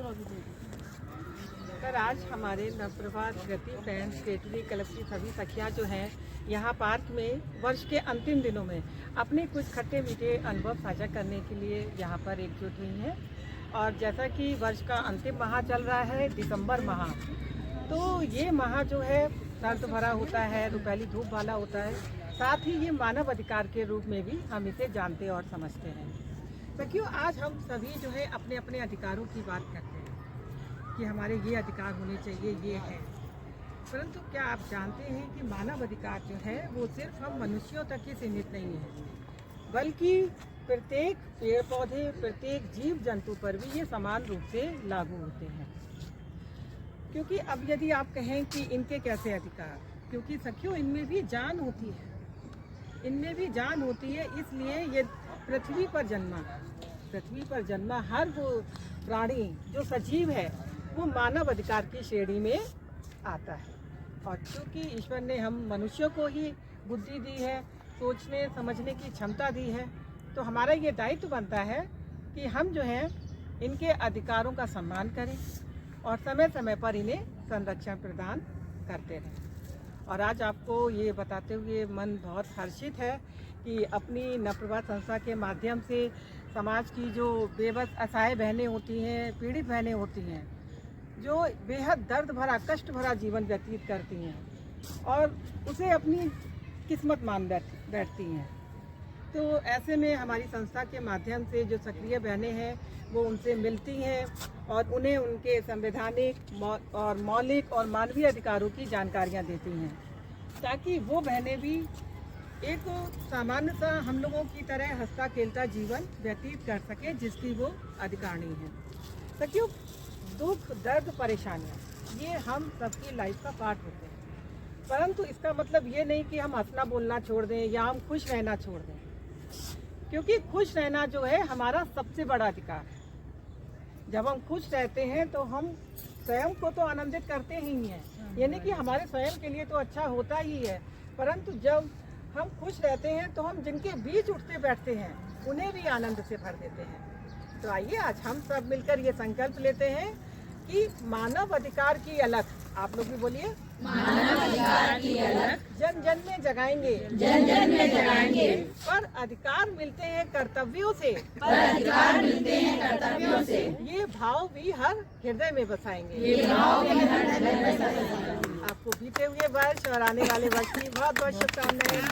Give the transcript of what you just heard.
Sir आज हमारे नवप्रभात गति फ्रेंड्स केटली क्लब की सभी सखियाँ जो हैं यहाँ पार्क में वर्ष के अंतिम दिनों में अपने कुछ खट्टे मीठे अनुभव साझा करने के लिए यहाँ पर एकजुट हुई हैं। और जैसा कि वर्ष का अंतिम माह चल रहा है, दिसंबर माह, तो ये माह जो है सर्द भरा होता है, रुपैली धूप वाला होता है, साथ ही ये मानव अधिकार के रूप में भी हम इसे जानते और समझते हैं। सखियों, आज हम सभी जो है अपने अपने अधिकारों की बात करते हैं कि हमारे ये अधिकार होने चाहिए, ये है। परंतु क्या आप जानते हैं कि मानव अधिकार जो है वो सिर्फ हम मनुष्यों तक ही सीमित नहीं है, बल्कि प्रत्येक पेड़ पौधे, प्रत्येक जीव जंतु पर भी ये समान रूप से लागू होते हैं। क्योंकि अब यदि आप कहें कि इनके कैसे अधिकार, क्योंकि सखियों इनमें भी जान होती है, इनमें भी जान होती है, इसलिए ये पृथ्वी पर जन्मा हर वो प्राणी जो सजीव है वो मानव अधिकार की श्रेणी में आता है। और क्योंकि ईश्वर ने हम मनुष्यों को ही बुद्धि दी है, सोचने समझने की क्षमता दी है, तो हमारा ये दायित्व बनता है कि हम जो है इनके अधिकारों का सम्मान करें और समय समय पर इन्हें संरक्षण प्रदान करते रहें। और आज आपको ये बताते हुए मन बहुत हर्षित है कि अपनी नवप्रभात संस्था के माध्यम से समाज की जो बेबस असहाय बहनें होती हैं, पीड़ित बहनें होती हैं, जो बेहद दर्द भरा, कष्ट भरा जीवन व्यतीत करती हैं और उसे अपनी किस्मत मान बैठती हैं, तो ऐसे में हमारी संस्था के माध्यम से जो सक्रिय बहनें हैं वो उनसे मिलती हैं और उन्हें उनके संवैधानिक और मौलिक और मानवीय अधिकारों की जानकारियाँ देती हैं, ताकि वो बहनें भी एक सामान्य सा हम लोगों की तरह हंसता खेलता जीवन व्यतीत कर सके जिसकी वो अधिकारिणी है। सखियों, दुख, दर्द, परेशानियाँ ये हम सबकी लाइफ का पार्ट होते हैं, परंतु इसका मतलब ये नहीं कि हम हंसना बोलना छोड़ दें या हम खुश रहना छोड़ दें, क्योंकि खुश रहना जो है हमारा सबसे बड़ा अधिकार है। जब हम खुश रहते हैं तो हम स्वयं को तो आनंदित करते ही हैं, यानी कि हमारे स्वयं के लिए तो अच्छा होता ही है, परंतु जब हम खुश रहते हैं तो हम जिनके बीच उठते बैठते हैं उन्हें भी आनंद से भर देते हैं। तो आइए आज हम सब मिलकर ये संकल्प लेते हैं कि मानव अधिकार की अलख, आप लोग भी बोलिए, मानव अधिकार की अलख जन जन में जगाएंगे, जन जन में जगाएंगे। पर अधिकार मिलते हैं कर्तव्यों से, पर अधिकार मिलते हैं कर्तव्यों से। ये भाव भी हर हृदय में बसाएंगे। ये भाव भी हर हृदय में बसाएंगे। आपको बीते हुए वर्ष और आने वाले वर्ष की बहुत बहुत शुभकामनाएं।